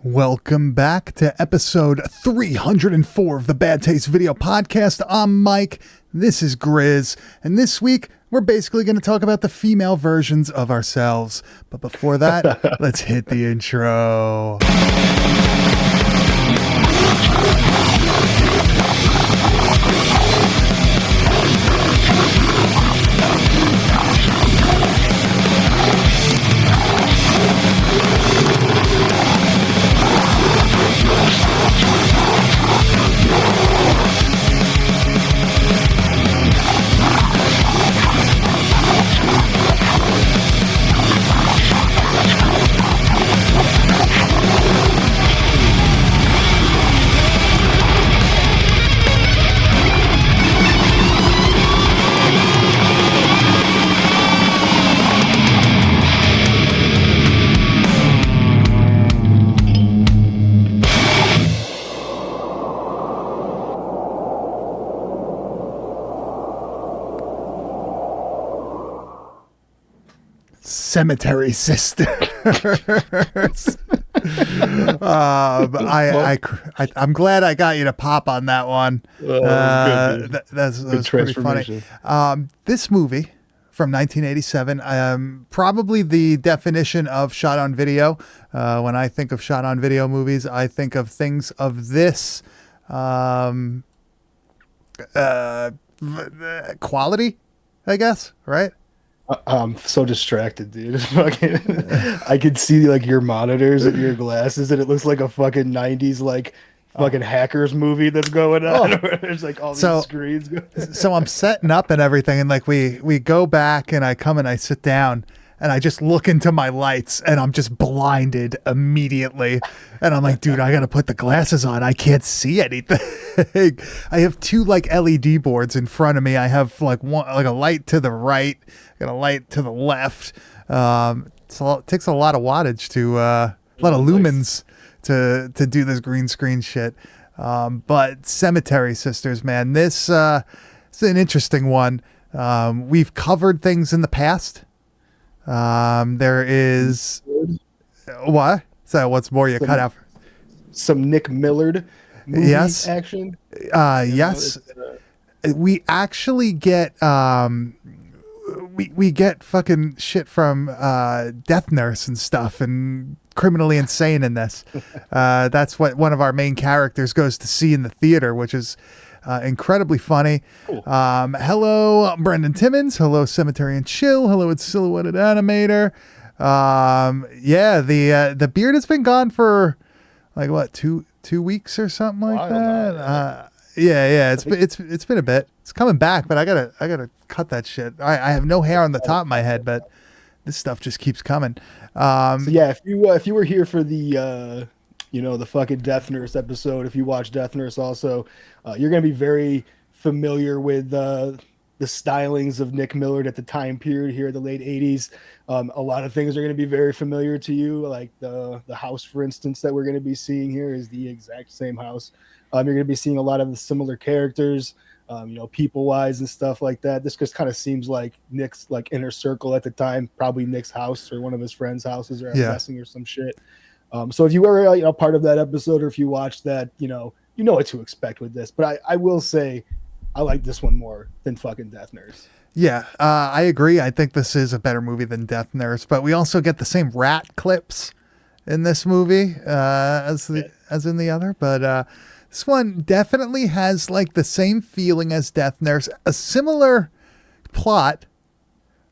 Welcome back to episode 304 of the Bad Taste Video Podcast. I'm Mike, this is Grizz, and this week we're basically going to talk about the female versions of ourselves. But before that, let's hit the intro. Cemetery Sisters. I'm glad I got you to pop on that one. That's pretty funny. This movie from 1987, probably the definition of shot on video. When I think of shot on video movies, I think of things of this quality, I guess, right? I'm so distracted, dude. I could see like your monitors and your glasses, and it looks like a fucking 90s like fucking hackers movie that's going on. Where there's like all these screens. So I'm setting up and everything, and like we go back, and I come and I sit down, and I just look into my lights, and I'm just blinded immediately. And I'm like, dude, I gotta put the glasses on. I can't see anything. I have two like LED boards in front of me. I have like one, like a light to the right, got a light to the left. It takes a lot of wattage to a lot of lumens to do this green screen shit. But Cemetery Sisters, man, this is an interesting one. We've covered things in the past. There is what? So what's more you cut out? Some Nick Millard movie yes action. Yes. We actually get we get fucking shit from Death Nurse and stuff and Criminally Insane in this. That's what one of our main characters goes to see in the theater, which is incredibly funny. Cool. Hello, Brendan Timmons. Hello, Cemetery and Chill. Hello, it's Silhouetted Animator. The beard has been gone for like what, two weeks or something like that. It's been a bit. It's coming back, but I gotta cut that shit. I have no hair on the top of my head, but this stuff just keeps coming. If you were here for the the fucking Death Nurse episode, if you watch Death Nurse also, you're going to be very familiar with the stylings of Nick Millard at the time period here in the late 80s. A lot of things are going to be very familiar to you, like the house, for instance, that we're going to be seeing here is the exact same house. You're going to be seeing a lot of the similar characters, people-wise and stuff like that. This just kind of seems like Nick's like inner circle at the time, probably Nick's house or one of his friends' houses, or I'm guessing, or some shit. So if you were part of that episode, or if you watched that, you know what to expect with this. But I will say I like this one more than fucking Death Nurse. Yeah, I agree. I think this is a better movie than Death Nurse, but we also get the same rat clips in this movie as in the other. But this one definitely has like the same feeling as Death Nurse, a similar plot,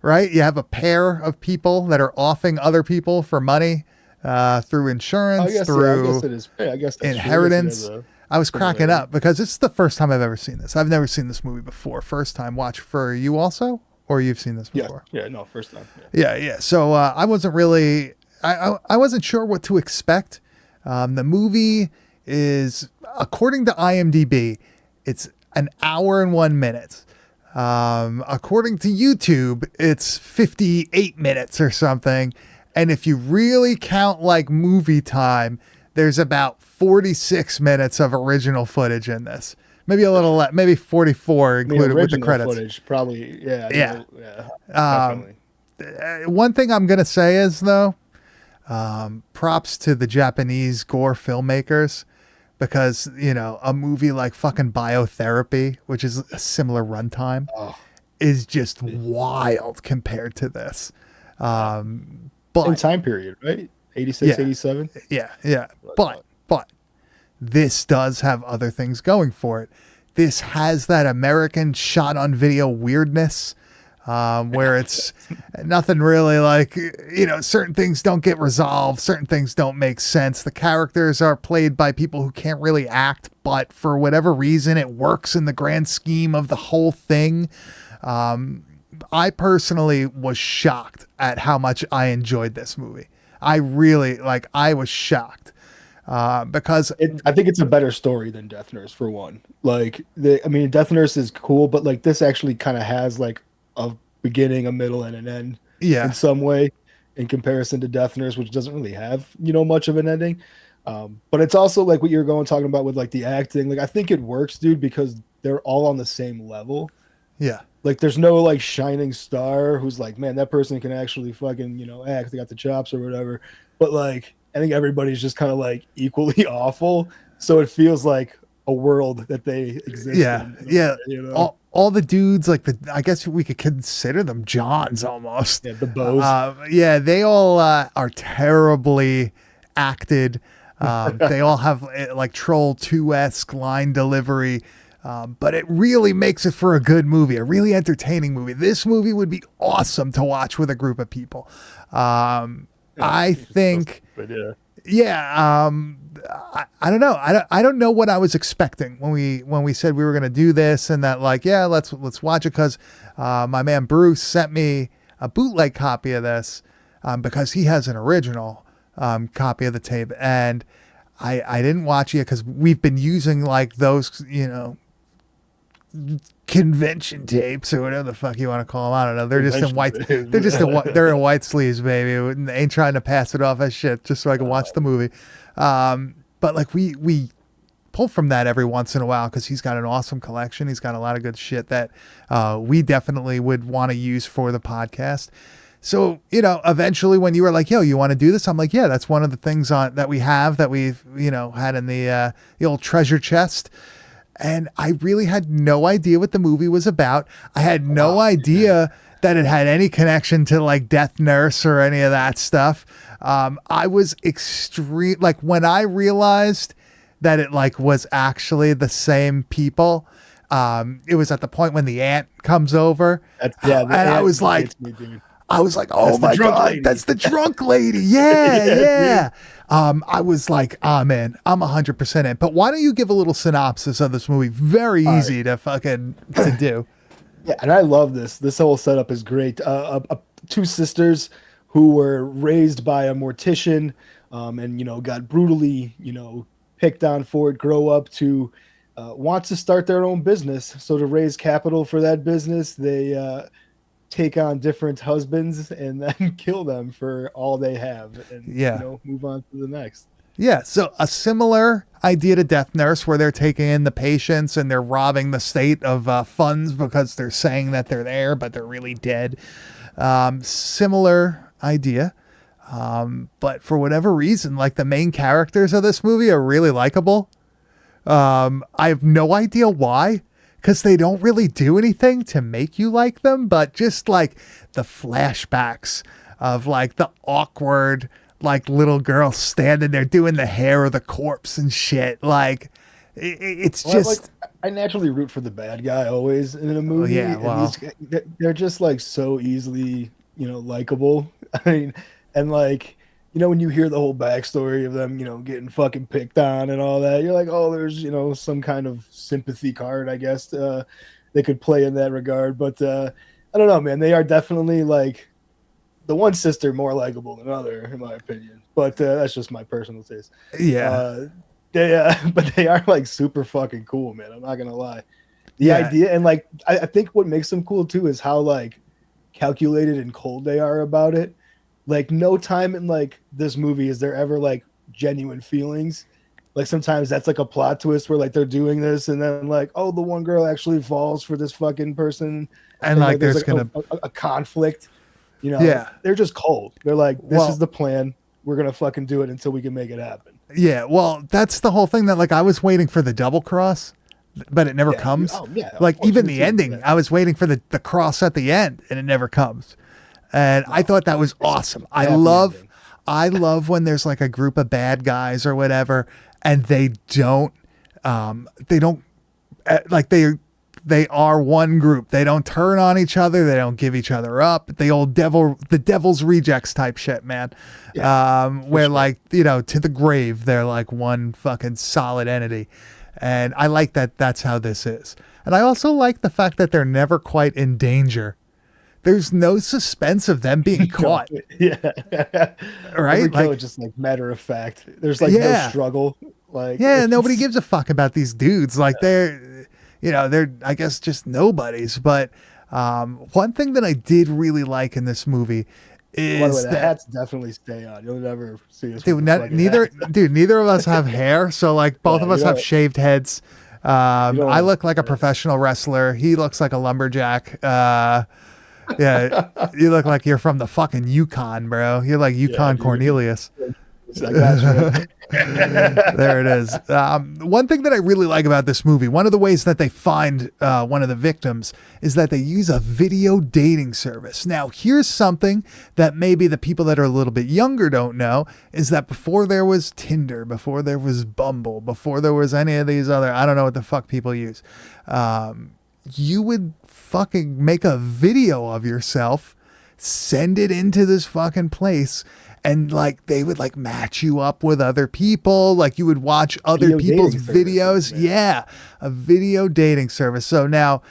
right? You have a pair of people that are offing other people for money through insurance, through inheritance. I was cracking up because it's the first time I've ever seen this. I've never seen this movie before. First time watch for you also, or you've seen this before? First time. Yeah. So I wasn't really, I wasn't sure what to expect. The movie is, according to IMDb, it's an hour and 1 minute. According to YouTube, it's 58 minutes or something. And if you really count like movie time, there's about 46 minutes of original footage in this. Maybe a little less, maybe 44 included with the credits. Footage, probably, yeah. Definitely. One thing I'm going to say is, though, Props to the Japanese gore filmmakers because, you know, a movie like fucking Biotherapy, which is a similar runtime, Oh, is just wild compared to this. same But time period, right? 86, yeah, 87. yeah. But this does have other things going for it. This has that American shot on video weirdness, where it's nothing really like, you know, certain things don't get resolved, certain things don't make sense. The characters are played by people who can't really act, but for whatever reason, it works in the grand scheme of the whole thing. I personally was shocked at how much I enjoyed this movie. I was shocked because I think it's a better story than Death Nurse for one. Like I mean, Death Nurse is cool, but like this actually kind of has like a beginning, a middle, and an end yeah, in some way, in comparison to Death Nurse, which doesn't really have much of an ending. But it's also like what you're talking about with like the acting. Like I think it works, dude, because they're all on the same level. yeah, Like there's no like shining star who's like, man, that person can actually fucking, act, they got the chops or whatever. But like I think everybody's just kind of like equally awful. So it feels like a world that they exist yeah, in. yeah. You know? All the dudes, like I guess we could consider them Johns almost. Yeah, the bows. Yeah, they all are terribly acted. They all have like Troll 2-esque line delivery. But it really makes it for a good movie, a really entertaining movie. This movie would be awesome to watch with a group of people. I think, But yeah. yeah. I don't know. I don't know what I was expecting when we said we were going to do this, and that like, yeah, let's watch it, because my man Bruce sent me a bootleg copy of this because he has an original copy of the tape, and I didn't watch it because we've been using like those, convention tapes or whatever the fuck you want to call them. I don't know. They're just in white. They're in white sleeves, baby. And they ain't trying to pass it off as shit just so I can watch the movie. But like we pull from that every once in a while because he's got an awesome collection. He's got a lot of good shit that we definitely would want to use for the podcast. So, eventually when you were like, yo, you want to do this? I'm like, yeah, that's one of the things that we have that we've, had in the old treasure chest. And I really had no idea what the movie was about. I had no idea that it had any connection to like Death Nurse or any of that stuff. I was like when I realized that it like was actually the same people. It was at the point when the aunt comes over. And I was like, oh my God, lady. that's the drunk lady. Yeah. I was like, man, I'm 100% in. But why don't you give a little synopsis of this movie? Very easy to do. Yeah, and I love this. This whole setup is great. Two sisters who were raised by a mortician, and got brutally, picked on for it. Grow up to want to start their own business. So to raise capital for that business, they take on different husbands and then kill them for all they have, and move on to the next. Yeah, so a similar idea to Death Nurse, where they're taking in the patients and they're robbing the state of funds because they're saying that they're there, but they're really dead. Similar idea. But for whatever reason, like the main characters of this movie are really likable. I have no idea why, because they don't really do anything to make you like them, but just like the flashbacks of like the awkward like little girl standing there doing the hair of the corpse and shit. Like it's just I naturally root for the bad guy always in a movie. Yeah, well, and they're just like so easily, likable. I mean, and like, when you hear the whole backstory of them, getting fucking picked on and all that, you're like, oh, there's, some kind of sympathy card, I guess, they could play in that regard. But I don't know, man. They are definitely like the one sister more likable than other, in my opinion. But that's just my personal taste. Yeah. But they are like super fucking cool, man. I'm not gonna lie. The idea, and like I think what makes them cool too is how like calculated and cold they are about it. Like no time in like this movie is there ever like genuine feelings. Like sometimes that's like a plot twist where like they're doing this and then like, oh, the one girl actually falls for this fucking person, and like there's like gonna a conflict. They're just cold. They're like, this is the plan. we're gonna fucking do it until we can make it happen. Yeah, well, that's the whole thing that like I was waiting for the double cross, but it never Yeah, comes. oh, yeah, of Like course, even me the too, ending, yeah. I was waiting for the cross at the end, and it never comes. And I thought that was awesome. Happy ending. I love when there's like a group of bad guys or whatever, and they don't like they are one group. They don't turn on each other. They don't give each other up. The devil's rejects type shit, man. Where sure. like, you know, to the grave, they're like one fucking solid entity. And I like that that's how this is. And I also like the fact that they're never quite in danger. There's no suspense of them being caught. Yeah. Right? Every kill Like- is just like matter of fact. There's like Yeah. no struggle. Like Yeah, it's- nobody gives a fuck about these dudes. Like they're, you know, they're I guess just nobodies. But one thing that I did really like in this movie By the way, is the that hats definitely stay on. You'll never see us. dude, with the fucking hat. neither of us have hair, so like both Yeah, of us you have don't- shaved heads. don't I want- look like a professional wrestler. He looks like a lumberjack. Yeah, you look like you're from the fucking Yukon, bro. You're like Yukon dude. Cornelius. I got you. There it is. One thing that I really like about this movie, one of the ways that they find one of the victims is that they use a video dating service. Now, here's something that maybe the people that are a little bit younger don't know is that before there was Tinder, before there was Bumble, before there was any of these other, I don't know what the fuck people use, you would fucking make a video of yourself, send it into this fucking place, and like they would like match you up with other people. Like you would watch other Video people's dating services, videos. man. Yeah, a video dating service. So now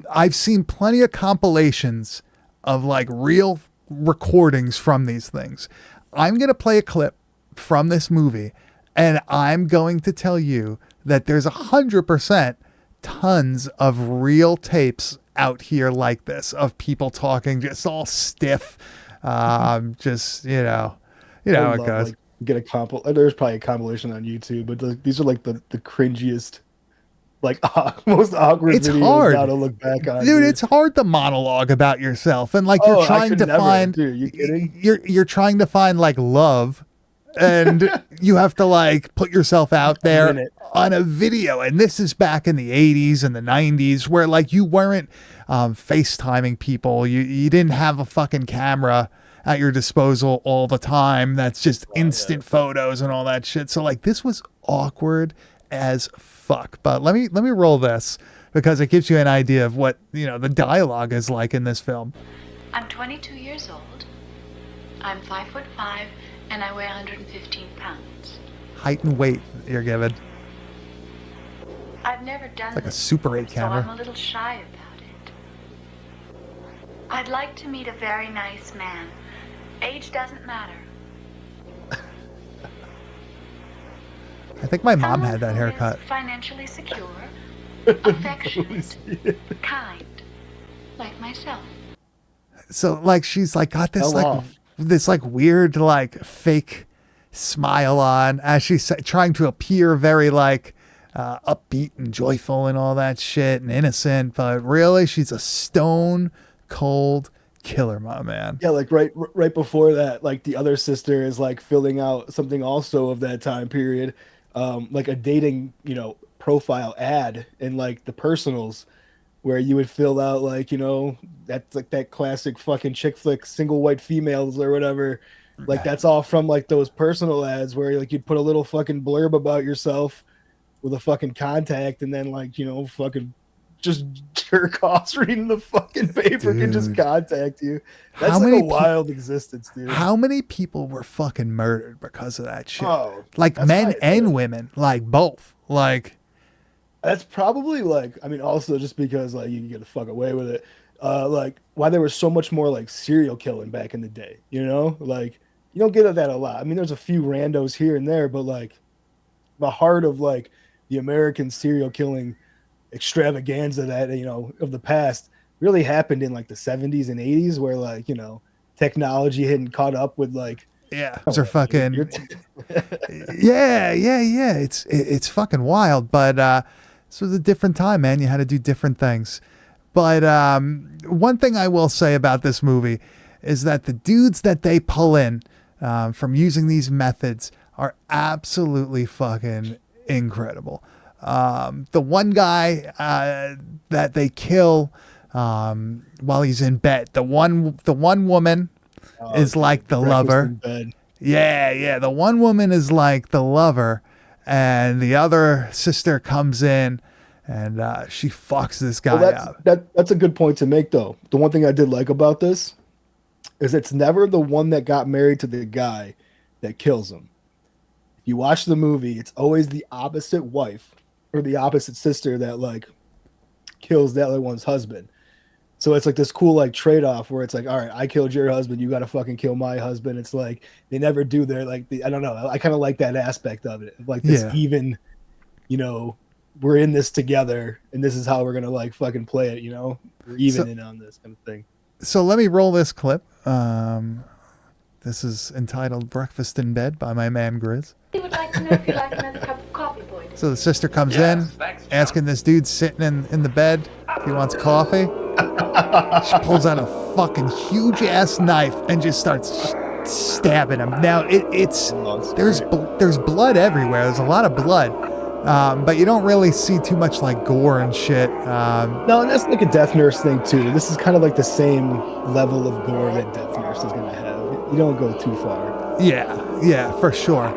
I've seen plenty of compilations of like real recordings from these things. I'm going to play a clip from this movie, and I'm going to tell you that there's 100% tons of real tapes out here like this of people talking just all stiff. Just, you know I how it love, goes. like, get a there's probably a compilation on YouTube, but these are like the cringiest, like most awkward It's videos hard. now to look back on. Dude, it's hard to monologue about yourself, and like Oh, you're I trying could to never, find dude, you kidding? you're trying to find like love, and you have to like put yourself out there Minute. on a video. And this is back in the 80s and the 90s where like you weren't FaceTiming people. You didn't have a fucking camera at your disposal all the time. That's just instant photos and all that shit. So like this was awkward as fuck. But let me roll this because it gives you an idea of what, you know, the dialogue is like in this film. I'm 22 years old. I'm 5'5", and I weigh 115 pounds. Height and weight you're given. I've never done Like a this Super 8 before, camera. so I'm a little shy about it. I'd like to meet a very nice man. Age doesn't matter. I think my mom Someone had that who is haircut. financially secure, affectionate, kind, like myself. So like she's like got this Fell like off. this like weird like fake smile on as she's trying to appear very like upbeat and joyful and all that shit and innocent, but really she's a stone cold killer, my man. Yeah, like right before that, like the other sister is like filling out something also of that time period, like a dating, you know, profile ad in like the personals, where you would fill out like, you know, that's like that classic fucking chick flick single white females or whatever. Like that's all from like those personal ads where like you'd put a little fucking blurb about yourself with a fucking contact, and then like, you know, fucking just jerk offs reading the fucking paper can just Dude. contact you. That's How like many a pe- wild existence, dude. How many people were fucking murdered because of that shit? Oh, Like that's men why- and women, like both. Like That's probably like, I mean, also just because like you can get the fuck away with it. Like why there was so much more like serial killing back in the day, you know? Like you don't get that a lot. I mean, there's a few randos here and there, but like the heart of like the American serial killing extravaganza that, you know, of the past really happened in like the 70s and 80s, where like, you know, technology hadn't caught up with like yeah, those are fucking your- yeah. It's fucking wild, but this was a different time, man. You had to do different things. But one thing I will say about this movie is that the dudes that they pull in from using these methods are absolutely fucking incredible. The one guy that they kill while he's in bed, the one woman is like the lover. Yeah. The one woman is like the lover, and the other sister comes in and she fucks this guy up. That's a good point to make, though. The one thing I did like about this is it's never the one that got married to the guy that kills him. If you watch the movie, it's always the opposite wife or the opposite sister that like kills the other one's husband. So it's like this cool like trade-off where it's like, all right, I killed your husband, you got to fucking kill my husband. It's like they never do their like I don't know. I kind of like that aspect of it. Like this even, you know, we're in this together and this is how we're gonna like fucking play it. You know, we're even in on this kind of thing. So let me roll this clip. This is entitled "Breakfast in Bed" by my man Grizz. He would like to know if you like another cup of coffee, boy. So the sister comes in, asking this dude sitting in the bed if he wants coffee. She pulls out a fucking huge ass knife and just starts stabbing him. Now there's blood everywhere. There's a lot of blood, but you don't really see too much like gore and shit. No, and that's like a Death Nurse thing too. This is kind of like the same level of gore that Death Nurse is gonna have. You don't go too far. Yeah, for sure.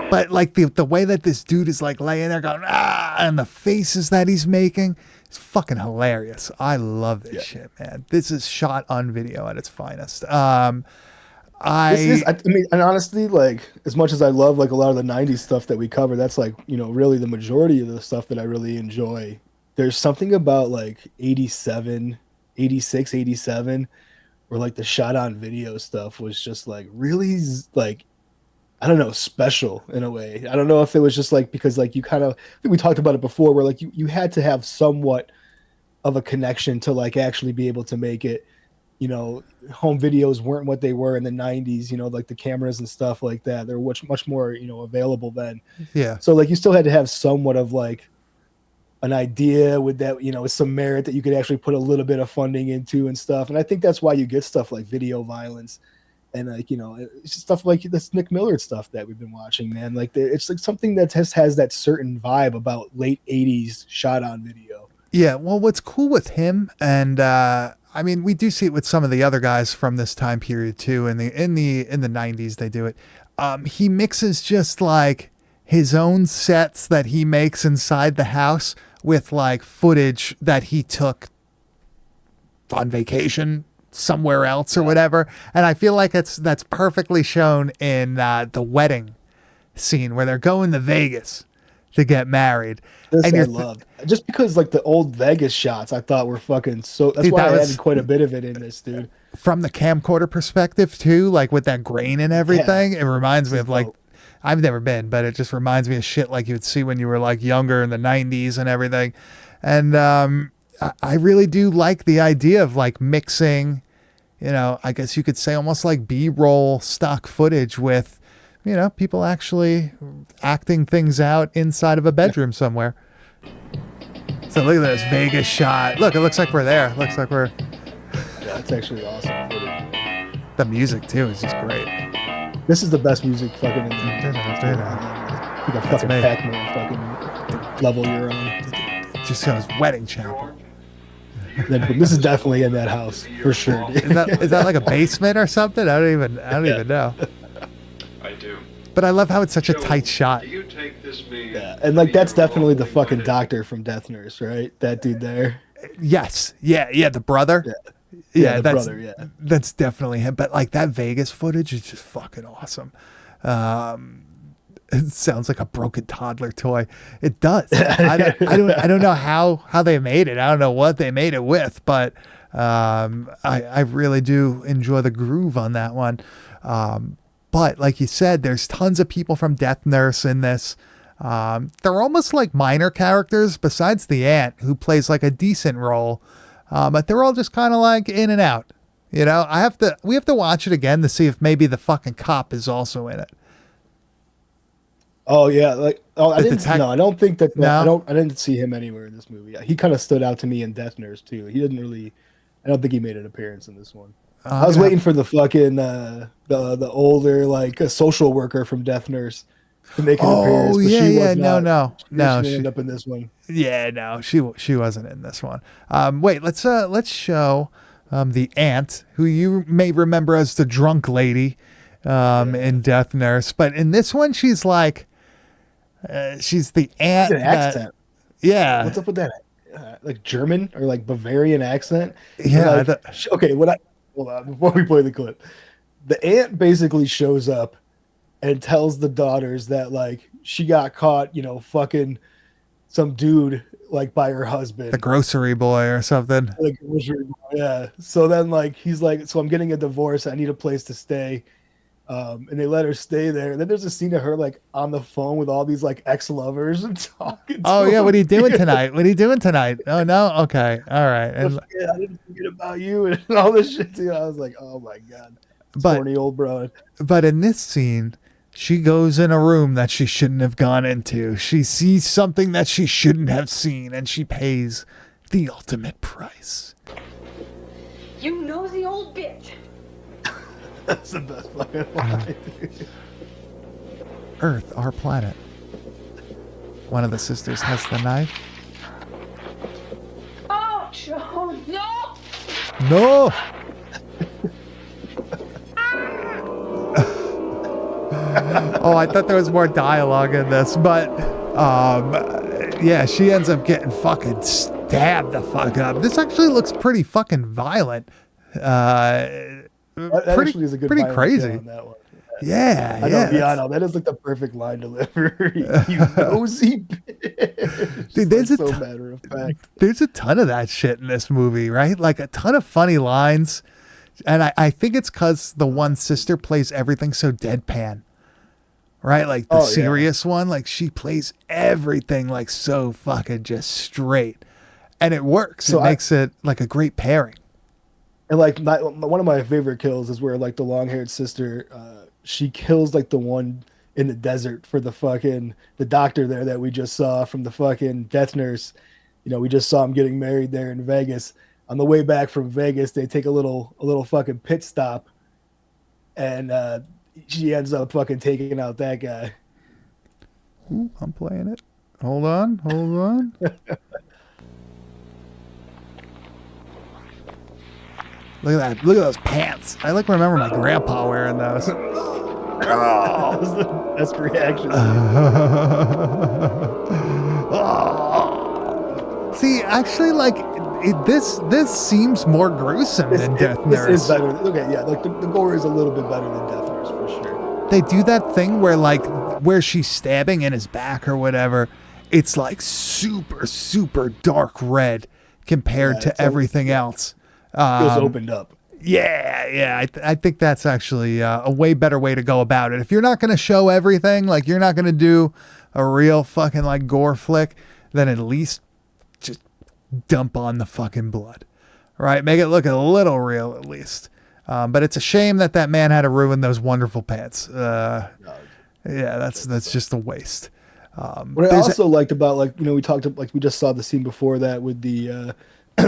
But like the way that this dude is like laying there going and the faces that he's making, it's fucking hilarious. I love this shit, man. This is shot on video at its finest. I mean, and honestly, like as much as I love like a lot of the '90s stuff that we cover, that's like, you know, really the majority of the stuff that I really enjoy. There's something about like 87, 86, 87, where like the shot on video stuff was just like really like, I don't know, special in a way. I don't know if it was just like because like you kind of, I think we talked about it before, where like you had to have somewhat of a connection to like actually be able to make it. You know, home videos weren't what they were in the 90s, you know, like the cameras and stuff like that. They're much more, you know, available then. Yeah. So like you still had to have somewhat of like an idea with that, you know, with some merit that you could actually put a little bit of funding into and stuff. And I think that's why you get stuff like video violence and like, you know, it's just stuff like this Nick Millard stuff that we've been watching, man. Like it's like something that has that certain vibe about late 80s shot on video. Yeah. Well, what's cool with him and, I mean, we do see it with some of the other guys from this time period too. In the 90s, they do it. He mixes just like his own sets that he makes inside the house with like footage that he took on vacation somewhere else or whatever. And I feel like that's perfectly shown in the wedding scene where they're going to Vegas to get married. This I loved. Just because like the old Vegas shots I thought were fucking so that's why I added quite a bit of it in this, dude. From the camcorder perspective too, like with that grain and everything, it reminds me of like I've never been, but it just reminds me of shit like you would see when you were like younger in the 90s and everything. And I really do like the idea of like mixing, you know, I guess you could say almost like B-roll stock footage with, you know, people actually acting things out inside of a bedroom somewhere. So look at this Vegas shot. Look, it looks like we're there. Looks like we're... Yeah, it's actually awesome footage. The music, too, is just great. This is the best music fucking in there. Like a fucking Pac-Man fucking level you're on. Just goes wedding chapel. This is definitely in that house, for sure. Is that like a basement or something? I don't even know. I do. But I love how it's such a tight shot. Do you take this man? Yeah, and like that's definitely the fucking doctor from Death Nurse, right? That dude there. Yes. Yeah, the brother. Yeah, that's brother, yeah. That's definitely him. But like that Vegas footage is just fucking awesome. It sounds like a broken toddler toy. It does. I don't know how they made it. I don't know what they made it with, but I really do enjoy the groove on that one. But like you said, there's tons of people from Death Nurse in this. They're almost like minor characters besides the aunt who plays like a decent role. But they're all just kind of like in and out. You know, we have to watch it again to see if maybe the fucking cop is also in it. Oh yeah, I don't think that. No? I didn't see him anywhere in this movie. He kind of stood out to me in Death Nurse too. He didn't really. I don't think he made an appearance in this one. I was waiting for the fucking the older like a social worker from Death Nurse to make an appearance. Oh But yeah, she yeah, was no, not. no, She no. didn't She, end up in this one. yeah, no, she wasn't in this one. Wait, let's show the aunt, who you may remember as the drunk lady in Death Nurse, but in this one she's like she's the aunt. It's an accent. Yeah, What's up with that? Like German or like Bavarian accent? yeah. Like, okay, hold on before we play the clip. The aunt basically shows up and tells the daughters that like she got caught, fucking some dude like by her husband. The grocery boy or something. Like, yeah. So then like he's like, so I'm getting a divorce. I need a place to stay. And they let her stay there. And then there's a scene of her like on the phone with all these like ex-lovers and talking. Oh to yeah, them. what are you doing tonight? What are you doing tonight? Oh no, okay, all right. And I didn't forget about you and all this shit too. I was like, oh my god, But- horny old bro. but in this scene, she goes in a room that she shouldn't have gone into. She sees something that she shouldn't have seen, and she pays the ultimate price. You nosy old bitch. That's the best fucking line. Dude. Earth, our planet. One of the sisters has the knife. Ouch! Oh no! No. Oh, I thought there was more dialogue in this, but yeah, she ends up getting fucking stabbed the fuck up. This actually looks pretty fucking violent. That Pretty, actually is a good pretty violent crazy. kill on that one. Yeah, I know, yeah. yeah, I know. That is like the perfect line delivery. You nosy bitch. Dude, It's, there's like, a so ton- matter of fact. There's a ton of that shit in this movie, right? Like a ton of funny lines. And I think it's because the one sister plays everything so deadpan, right? Like the Oh, yeah. serious one, like she plays everything like so fucking just straight. And it works. So it makes it like a great pairing. And like one of my favorite kills is where like the long-haired sister, she kills like the one in the desert for the doctor there that we just saw from the fucking Death Nurse. We just saw him getting married there in Vegas. On the way back from Vegas, they take a little fucking pit stop, and she ends up fucking taking out that guy. Ooh, I'm playing it. Hold on. Look at that. Look at those pants. I like remember my grandpa wearing those. That was the best reaction. See, actually, like this seems more gruesome than Death This Nurse. is better. Okay, yeah, like the gore is a little bit better than Death Nurse for sure. They do that thing where she's stabbing in his back or whatever. It's like super, super dark red compared Yeah, to it's everything else. Feels opened up. Yeah. I think that's actually a way better way to go about it. If you're not going to show everything, like you're not going to do a real fucking like gore flick, then at least just dump on the fucking blood, right? Make it look a little real at least. But it's a shame that man had to ruin those wonderful pants. Yeah, that's just a waste. What I also liked about we talked like we just saw the scene before that with the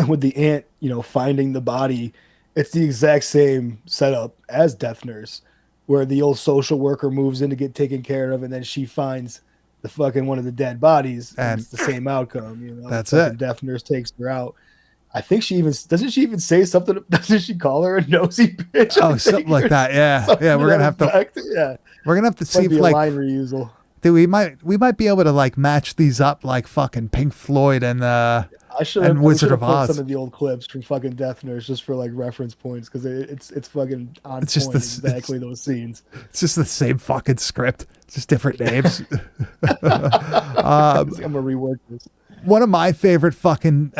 with the aunt, finding the body. It's the exact same setup as Death Nurse, where the old social worker moves in to get taken care of, and then she finds the fucking one of the dead bodies, and it's the same outcome. That's Fucking it. Death Nurse takes her out. I think doesn't she even say something? Doesn't she call her a nosy bitch? Oh, something like that. Yeah, Something yeah. We're to gonna have that to. effect. Yeah, We're gonna have to see might if be a like line reusal. dude, we might be able to like match these up like fucking Pink Floyd and I should and have Wizard of put Oz. some of the old clips from fucking Death Nurse just for like reference points because it's fucking on It's just point. this- Exactly those scenes. It's just the same fucking script, it's just different names. I'm gonna rework this. One of my favorite fucking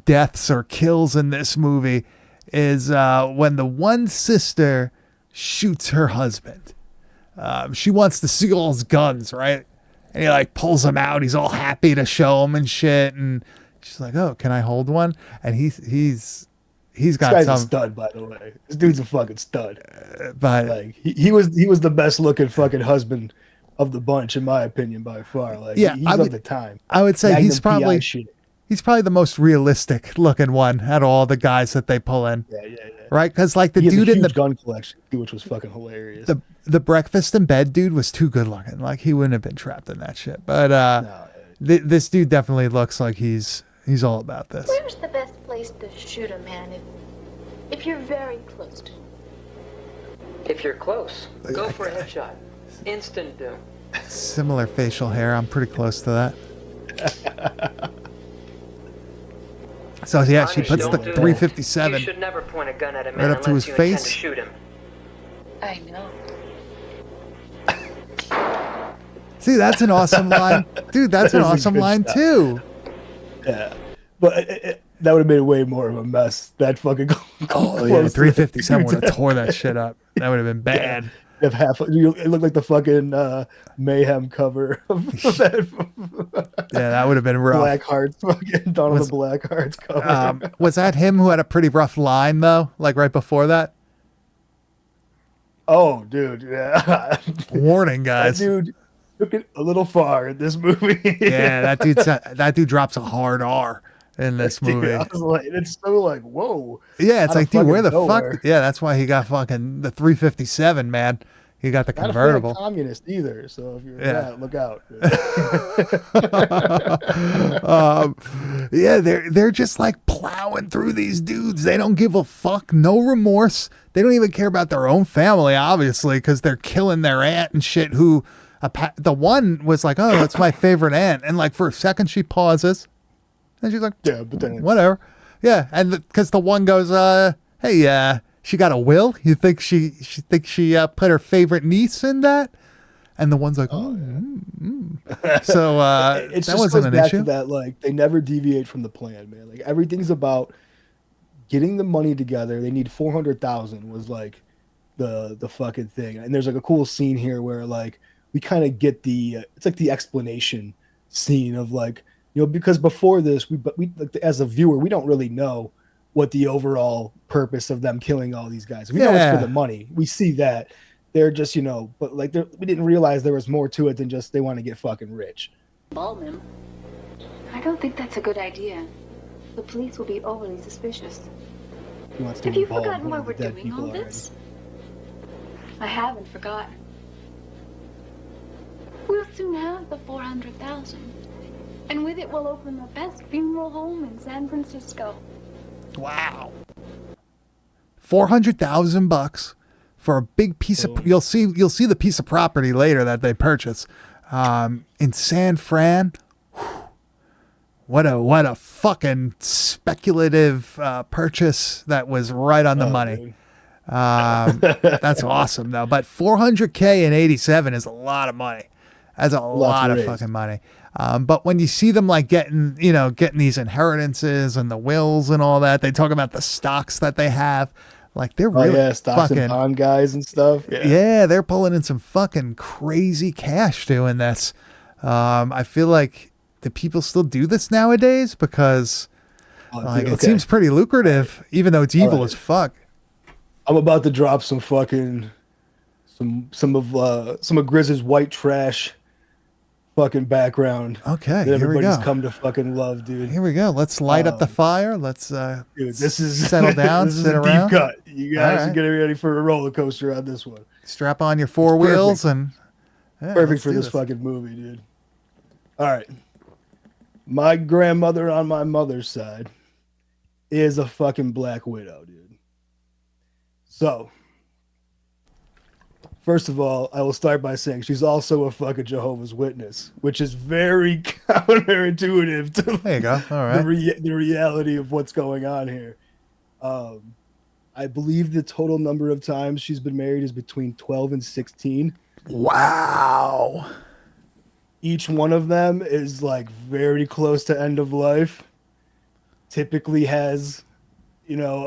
deaths or kills in this movie is when the one sister shoots her husband. She wants to see all his guns, right? And he like pulls them out. He's all happy to show them and shit. And she's like, "Oh, can I hold one?" And he's This got guy's a some, stud, by the way. This dude's a fucking stud. but Like he was the best looking fucking husband of the bunch, in my opinion, by far. Like Yeah, he's I of would- the time. I would say Magnum he's probably PI shit. the most realistic looking one out of all the guys that they pull in. Yeah. right? Because like the He has dude a in huge the gun collection, too, which was fucking hilarious. the breakfast in bed dude was too good looking. Like he wouldn't have been trapped in that shit. But No, this dude definitely looks like he's all about this. Where's the best place to shoot a man if you're very close to him? If you're close, go for a headshot. Instant doom. Similar facial hair. I'm pretty close to that. So yeah, she puts the Don't do that. 357 You should never point a gun at a right man up to unless his you intend face. to shoot him. I know. See, that's an awesome line. Dude, that's an That is a awesome good line shot. too. yeah. But that would have made way more of a mess. That fucking Oh yeah, 357 would have tore that shit up. That would have been bad. If it looked like the fucking Mayhem cover of that Yeah, that would have been rough. Black Hearts, fucking Dawn of Was- the Black Hearts cover. Was that him who had a pretty rough line though? Like right before that? Oh, dude, yeah. Warning, That guys. dude took it a little far in this movie. Yeah, that dude drops a hard R in this Dude, movie. I was like, it's so like, whoa. Yeah, it's out of like, dude, where the fucking nowhere. fuck? Yeah, that's why he got fucking the 357, man. He got the Not a fan convertible. of communist either. So if you're Yeah. that, look out. Yeah, they're just like plowing through these dudes. They don't give a fuck, no remorse. They don't even care about their own family, obviously, because they're killing their aunt and shit. Who, the one was like, "Oh, that's my favorite aunt," and like for a second she pauses, and she's like, Yeah, but then whatever. Yeah, and because the one goes, "Hey, she got a will? You think she put her favorite niece in that?" And the one's like, "Oh, So it that just wasn't goes an back issue. to that, like, they never deviate from the plan, man. Like, everything's about getting the money together. They need 400,000 was like the fucking thing. And there's like a cool scene here where like we kind of get it's like the explanation scene of like, because before this we like, as a viewer we don't really know what the overall purpose of them killing all these guys. We know it's Yeah. for the money. We see that they're just, but like we didn't realize there was more to it than just they want to get fucking rich. Baldwin. I don't think that's a good idea. The police will be overly suspicious. He wants to Have you involve forgotten one why of we're the dead doing people all already. this? I haven't forgotten. We'll soon have the 400,000. And with it, we'll open the best funeral home in San Francisco. Wow. $400,000 for a big piece of. You'll see the piece of property later that they purchase, in San Fran. What a fucking speculative purchase that was right on the money. Dude. That's awesome though. But $400K in '87 is a lot of money. That's a lot to of raise. fucking money. But when you see them like getting these inheritances and the wills and all that, they talk about the stocks that they have. Like they're Oh really yeah, stocks fucking and bond guys and stuff. yeah, they're pulling in some fucking crazy cash doing this. I feel like do people still do this nowadays? Because like it seems pretty lucrative, even though it's evil right. as fuck. I'm about to drop some fucking some of Grizz's white trash fucking background Okay, that here we everybody's go. come to fucking love, dude. Here we go. Let's light up the fire. Let's Dude, this is settle down, this is sit a around. deep cut. You guys All are right. getting ready for a roller coaster on this one. strap on your four perfect. wheels and yeah, Perfect let's for do this fucking movie, dude. All right. My grandmother on my mother's side is a fucking Black Widow, dude. So, first of all, I will start by saying she's also a fucking Jehovah's Witness, which is very counterintuitive to There you go. All right. the reality of what's going on here. I believe the total number of times she's been married is between 12 and 16. Wow. Each one of them is like very close to end of life. Typically has,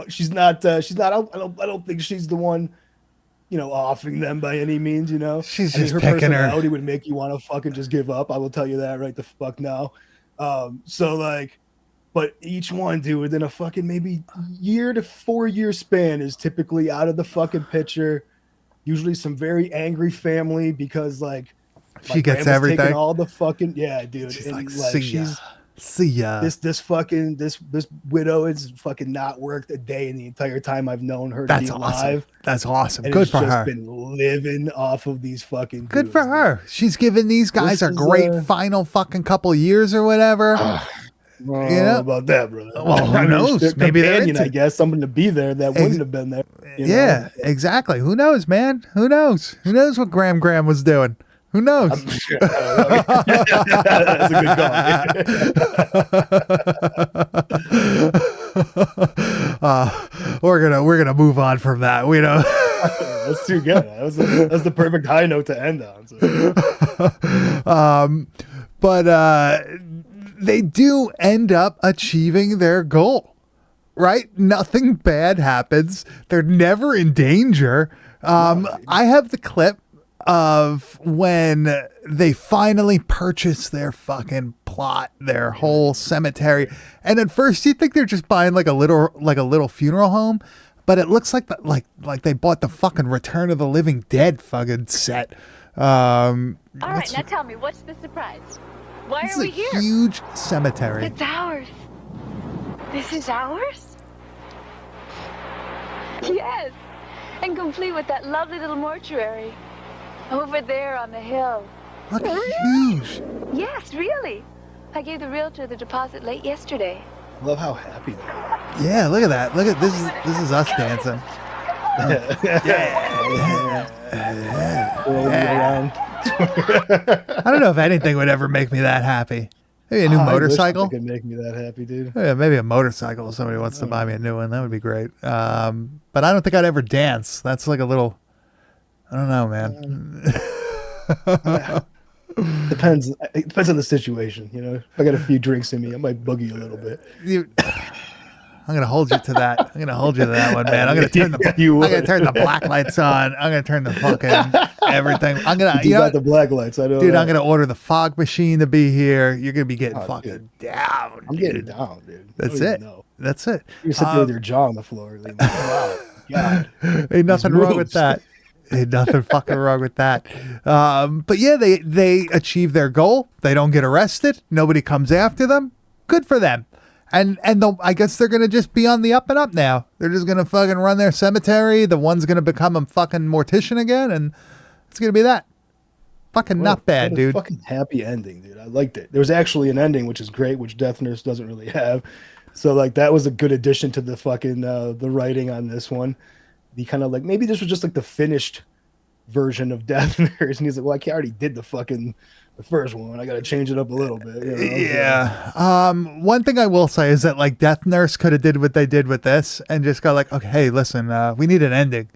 she's not. I don't think she's the one, offing them by any means. She's I mean, just her picking her. personality would make you want to fucking just give up. I will tell you that right the fuck now. So like, but each one, dude, within a fucking maybe year to 4 year span is typically out of the fucking picture. Usually some very angry family because like She gets grandma's taking everything. all the fucking dude. She's and, like, "See ya." See ya. This widow has fucking not worked a day in the entire time I've known her to That's be awesome. alive. That's awesome. And Good has for just her. been living off of these fucking Good dudes, for her. She's giving these guys This a is, great final fucking couple years or whatever. You know about that, brother. Well, who I mean, knows? their Maybe they're companion, into- I guess, someone to be there that wouldn't have been there. You know? Yeah, exactly. Who knows, man? Who knows? Who knows what Graham was doing? Who knows? That's a good call. We're gonna move on from that. We know. That's too good. That's the perfect high note to end on. So. But they do end up achieving their goal, right? Nothing bad happens. They're never in danger. I have the clip of when they finally purchase their fucking plot, their whole cemetery. And at first you think they're just buying like a little funeral home, but it looks like like they bought the fucking Return of the Living Dead fucking set. All right, now tell me, what's the surprise? Why It's are a we here? huge cemetery. It's ours. This is ours? Yes. And complete with that lovely little mortuary. Over there on the hill. Look, huge. Yes, really. I gave the realtor the deposit late yesterday. I love how happy they are. Yeah, look at that. Look at this is us dancing. Rolling around. I don't know if anything would ever make me that happy. Maybe a new I wish motorcycle. it could make me that happy, dude. Yeah, maybe a motorcycle. If somebody wants to buy me a new one, that would be great. But I don't think I'd ever dance. That's like a little. I don't know, man. Depends. It depends on the situation, you know. If I got a few drinks in me, I might boogie a little bit. I'm gonna hold you to that. I'm gonna hold you to that one, man. I'm gonna turn the. You I'm would. gonna turn the black lights on. I'm gonna turn the fucking everything. I'm gonna. You You know, got the black lights. I know. dude, that. I'm gonna order the fog machine to be here. You're gonna be getting Oh, fucking dude. down. I'm getting down, dude. I That's don't even it. know. That's it. You sit there with your jaw on the floor. Like, wow, God. Ain't nothing wrong with moves. that. Ain't nothing fucking wrong with that. But yeah, they achieve their goal. They don't get arrested. Nobody comes after them. Good for them. And I guess they're gonna just be on the up and up now. They're just gonna fucking run their cemetery. The one's gonna become a fucking mortician again, and it's gonna be that. Fucking not bad, What a dude. Fucking happy ending, dude. I liked it. There was actually an ending, which is great, which Death Nurse doesn't really have. So like that was a good addition to the fucking the writing on this one. He kind of like maybe this was just like the finished version of Death Nurse, and he's like, well, I already did the first one. I got to change it up a little bit. You know? Yeah. One thing I will say is that like Death Nurse could have did what they did with this and just go like, okay, hey, listen, we need an ending.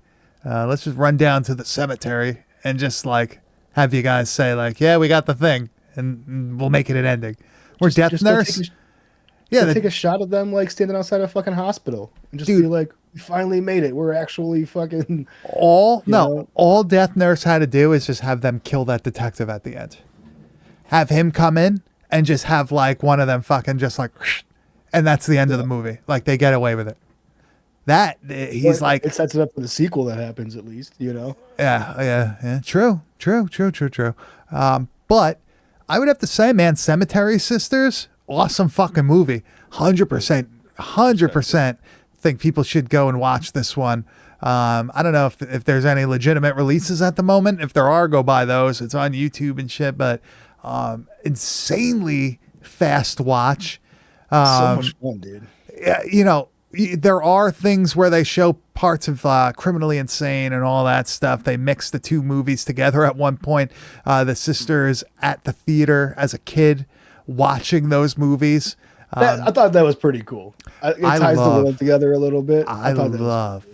Let's just run down to the cemetery and just like have you guys say like, yeah, we got the thing, and we'll make it an ending. Where Death Just go Nurse, yeah, take a shot of them like standing outside a fucking hospital and just be like, we finally made it. We're actually fucking. all know? Death Nurse had to do is just have them kill that detective at the end. Have him come in and just have like one of them fucking just like, and that's the end of the movie. Like they get away with it. That he's like, it sets it up for the sequel that happens at least, you know. yeah. True. But I would have to say, man, Cemetery Sisters, awesome fucking movie. 100% think people should go and watch this one. I don't know if there's any legitimate releases at the moment. If there are, go buy those. It's on YouTube and shit, but insanely fast watch. So much fun, dude. You know, there are things where they show parts of Criminally Insane and all that stuff. They mix the two movies together at one point. The sisters at the theater as a kid watching those movies. I thought that was pretty cool. It ties the world together a little bit. I thought that was love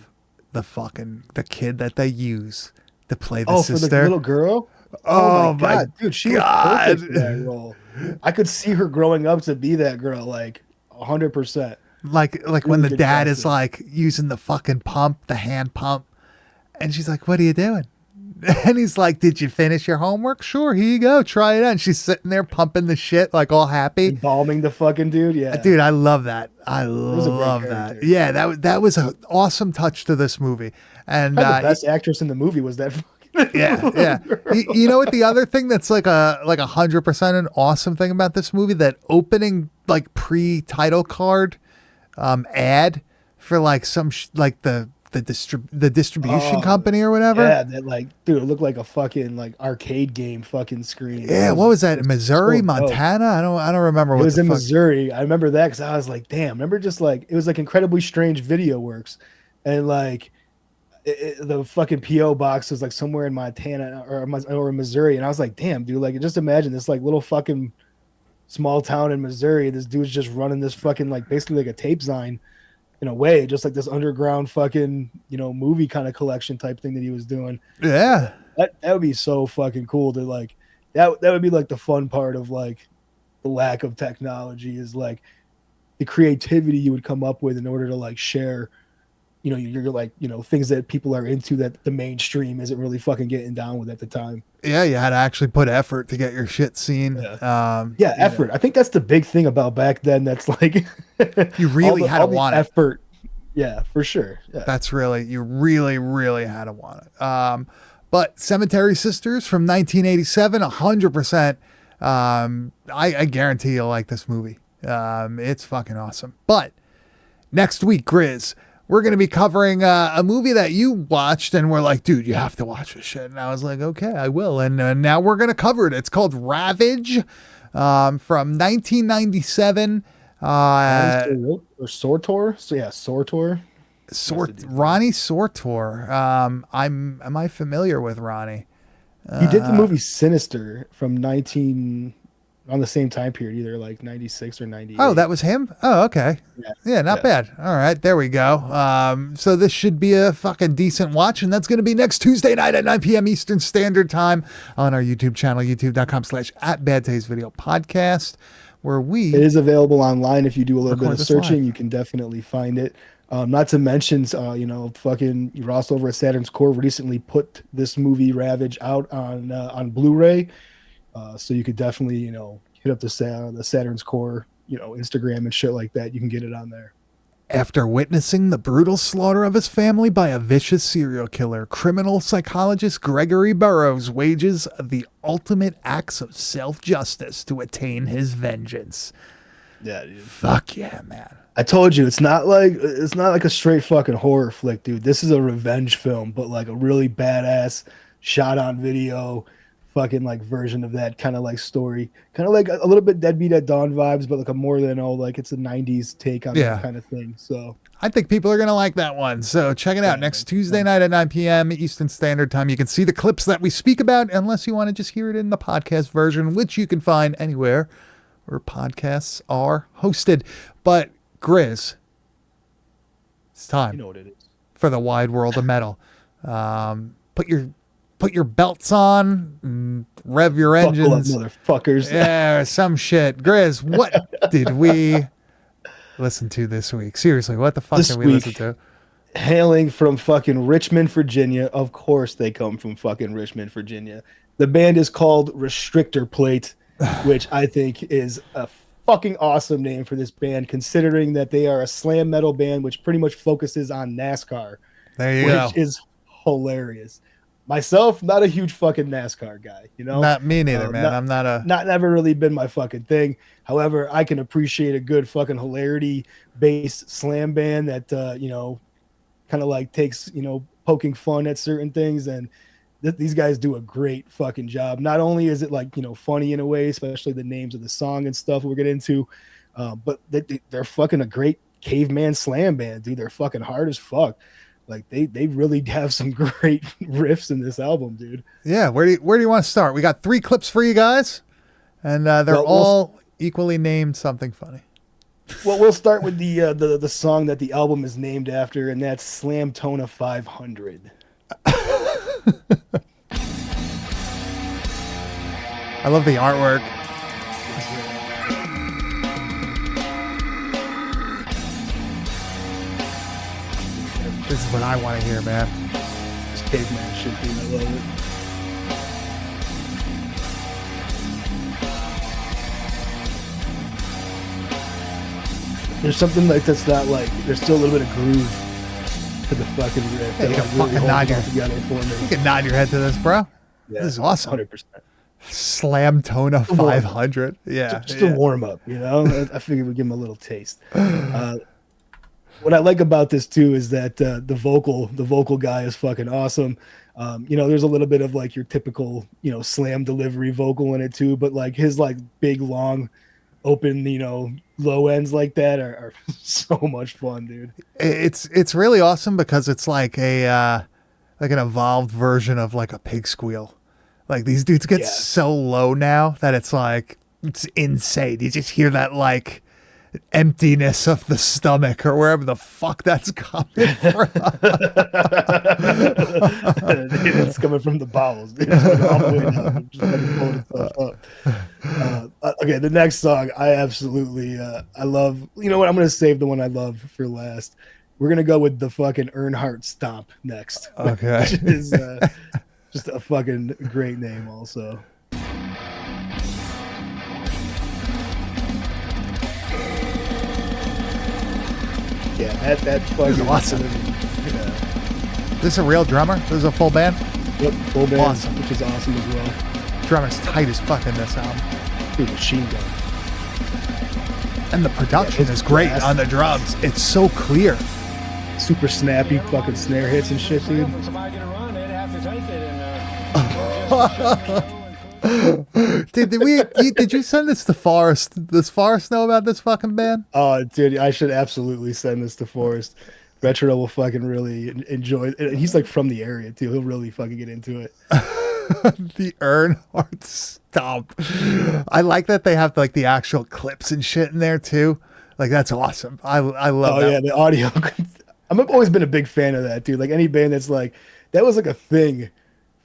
the kid that they use to play the for sister. the little girl. Oh my god, dude, she was perfect for that role. I could see her growing up to be that girl, like 100%. Like when the good dad is casting. like using the fucking pump, the hand pump, and she's like, "What are you doing?" And he's like, "Did you finish your homework? Sure, here you go, try it out." And she's sitting there pumping the shit, like all happy. Embalming the fucking dude, yeah. Dude, I love that. I was a great love that. character. Yeah, that was an awesome touch to this movie. And The best actress in the movie was that fucking Yeah. You know what? The other thing that's like 100% an awesome thing about this movie, that opening like pre-title card ad for like some like the distribution company or whatever. Yeah, that like, dude, it looked like a fucking like arcade game fucking screen. Yeah, what was that? Missouri, so dope. Montana? I don't remember. It What was the in fuck. Missouri. I remember that because I was like, damn. Remember, just like it was like Incredibly Strange Video Works, and like the fucking PO box was like somewhere in Montana or Missouri, and I was like, damn, dude. Like, just imagine this like little fucking small town in Missouri. This dude's just running this fucking like basically like a tape sign in a way, just like this underground fucking movie kind of collection type thing that he was doing. Yeah. That would be so fucking cool to like that would be like the fun part of like the lack of technology is like the creativity you would come up with in order to like share you're like things that people are into that the mainstream isn't really fucking getting down with at the time. Yeah, you had to actually put effort to get your shit seen. Effort. I think that's the big thing about back then. That's like You really had to want it. Effort. Yeah, for sure. Yeah. That's really, you really, really had to want it. But Cemetery Sisters from 1987, 100%. I guarantee you'll like this movie. It's fucking awesome. But next week, Grizz, we're going to be covering a movie that you watched and we're like, dude, you have to watch this shit. And I was like, okay, I will. And now we're going to cover it. It's called Ravage from 1997. Or Sortor. So yeah, Sortor. Ronnie Sortor. Am I familiar with Ronnie? He did the movie Sinister from on the same time period, either like 96 or 98. Oh, that was him? Oh, okay. Yeah, not bad. All right, there we go. So this should be a fucking decent watch, and that's going to be next Tuesday night at 9 p.m. Eastern Standard Time on our YouTube channel, youtube.com/@BadTasteVideoPodcast, where it is available online. If you do a little bit of searching, you can definitely find it. Not to mention, fucking Ross over at Saturn's Core recently put this movie Ravage out on Blu-ray. So you could definitely, hit up the Saturn's Core, Instagram and shit like that. You can get it on there. After witnessing the brutal slaughter of his family by a vicious serial killer, criminal psychologist Gregory Burroughs wages the ultimate acts of self-justice to attain his vengeance. Yeah, dude. Fuck yeah, man. I told you, it's not like a straight fucking horror flick, dude. This is a revenge film, but like a really badass shot on video fucking like version of that kind of like story, kind of like a little bit Deadbeat at Dawn vibes, but like a more than like it's a 90s take on that kind of thing. So I think people are gonna like that one. So check it out next Tuesday night at 9 p.m. Eastern Standard Time. You can see the clips that we speak about, unless you want to just hear it in the podcast version, which you can find anywhere where podcasts are hosted. But Grizz, it's time. You know what it is. For the wide world of metal. Put your belts on, and rev your engines. Buckle up, motherfuckers. Yeah, some shit. Grizz, what did we listen to this week? Seriously, what the fuck did we listen to? Hailing from fucking Richmond, Virginia. Of course they come from fucking Richmond, Virginia. The band is called Restrictor Plate, which I think is a fucking awesome name for this band, considering that they are a slam metal band which pretty much focuses on NASCAR. There you go. Which is hilarious. Myself, not a huge fucking NASCAR guy, Not me neither, man. I'm not never really been my fucking thing. However, I can appreciate a good fucking hilarity-based slam band that kind of like takes poking fun at certain things, and these guys do a great fucking job. Not only is it like funny in a way, especially the names of the song and stuff we'll get into, but they're fucking a great caveman slam band, dude. They're fucking hard as fuck. Like they really have some great riffs in this album, dude. Yeah, where do you want to start? We got 3 clips for you guys, and they're all equally named something funny. Well, we'll start with the song that the album is named after, and that's Slamtona 500. I love the artwork. This is what I want to hear, man. This caveman shit, dude. I love it. There's something like that's not like there's still a little bit of groove to the fucking riff. Yeah, you That, can like, really fucking holds nod it all your- together for You me. can nod your head to this, bro. Yeah, This is awesome. 100%. Slam Tona 500. Yeah. Just yeah. a warm up, you know. I figured we'd give him a little taste. What I like about this too is that the vocal guy is fucking awesome. You know, there's a little bit of like your typical, you know, slam delivery vocal in it too, but like his like big long open, you know, low ends like that are so much fun, dude. It's really awesome because it's like a like an evolved version of like a pig squeal. Like these dudes get Yeah. so low now that it's like it's insane. You just hear that like emptiness of the stomach or wherever the fuck that's coming from. It's coming from the bowels. Dude. It's like all the way down. Just fucking pulling itself up. Okay, the next song I absolutely I love. You know what? I'm gonna save the one I love for last. We're gonna go with the fucking Earnhardt Stomp next. Okay. Which is just a fucking great name, also. Yeah, that fucking awesome. Yeah. This is a real drummer? This is a full band? Yep, full band, Awesome. which is awesome as well. Drummer's tight as fuck in this album. Dude, machine gun. And the production it's is great blast. on the drums. It's so clear. Super snappy fucking snare hits and shit, dude. Did you send this to Forrest? Does Forrest know about this fucking band? Oh, dude, I should absolutely send this to Forrest. Retro will fucking really enjoy it. And he's like from the area too. He'll really fucking get into it. The Earnhardt Stomp. I like that they have like the actual clips and shit in there too. Like that's awesome. I love Oh that. yeah, the audio. I've always been a big fan of that, dude. Like any band that's like that was like a thing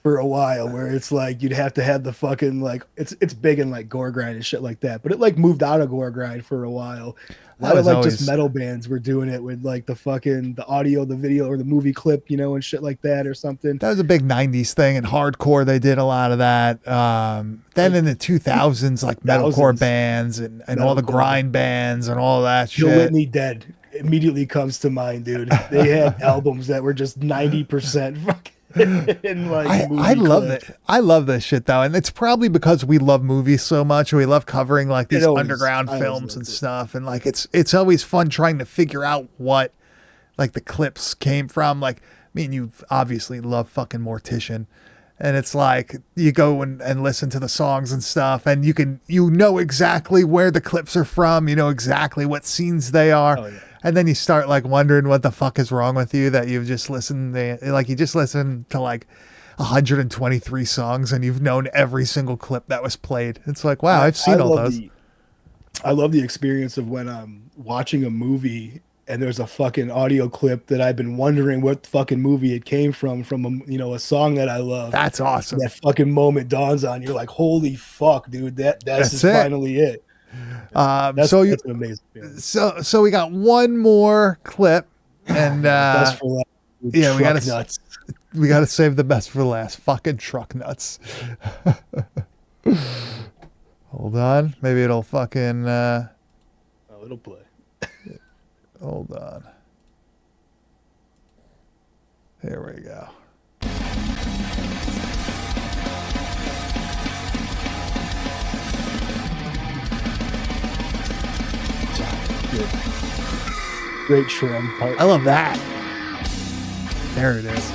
for a while where it's like you'd have to have the fucking like it's big in like gore grind and shit like that. But it like moved out of gore grind for a while. A lot of like just metal bands were doing it with like the audio, the video, or the movie clip, you know, and shit like that or something. That was a big 90s thing. And hardcore, they did a lot of that. Then in the 2000s, like metalcore bands and all the grind bands and all that Joe shit. Whitney Dead immediately comes to mind, dude. They had albums that were just 90% fucking. And like I love clip. it. I love this shit though, and it's probably because we love movies so much. We love covering like these underground I always films and loved it. stuff, and like it's always fun trying to figure out what like the clips came from. Like, I mean, you obviously love fucking Mortician, and it's like you go and listen to the songs and stuff, and you know exactly where the clips are from. You know exactly what scenes they are. Oh, yeah. And then you start like wondering what the fuck is wrong with you that you've just listened like you just listened to like 123 songs and you've known every single clip that was played. It's like, wow, I've seen all those. I love the experience of when I'm watching a movie and there's a fucking audio clip that I've been wondering what fucking movie it came from a song that I love. That's awesome. That fucking moment dawns on you, like, holy fuck, dude, that's That's is it. finally it. That's an amazing feeling. So we got one more clip and Best for last. yeah, we Truck gotta nuts. we gotta save the best for last. Fucking truck nuts. Hold on. Maybe it'll fucking Oh, it'll play. hold on. Here we go. Great trim part. I love that. There it is.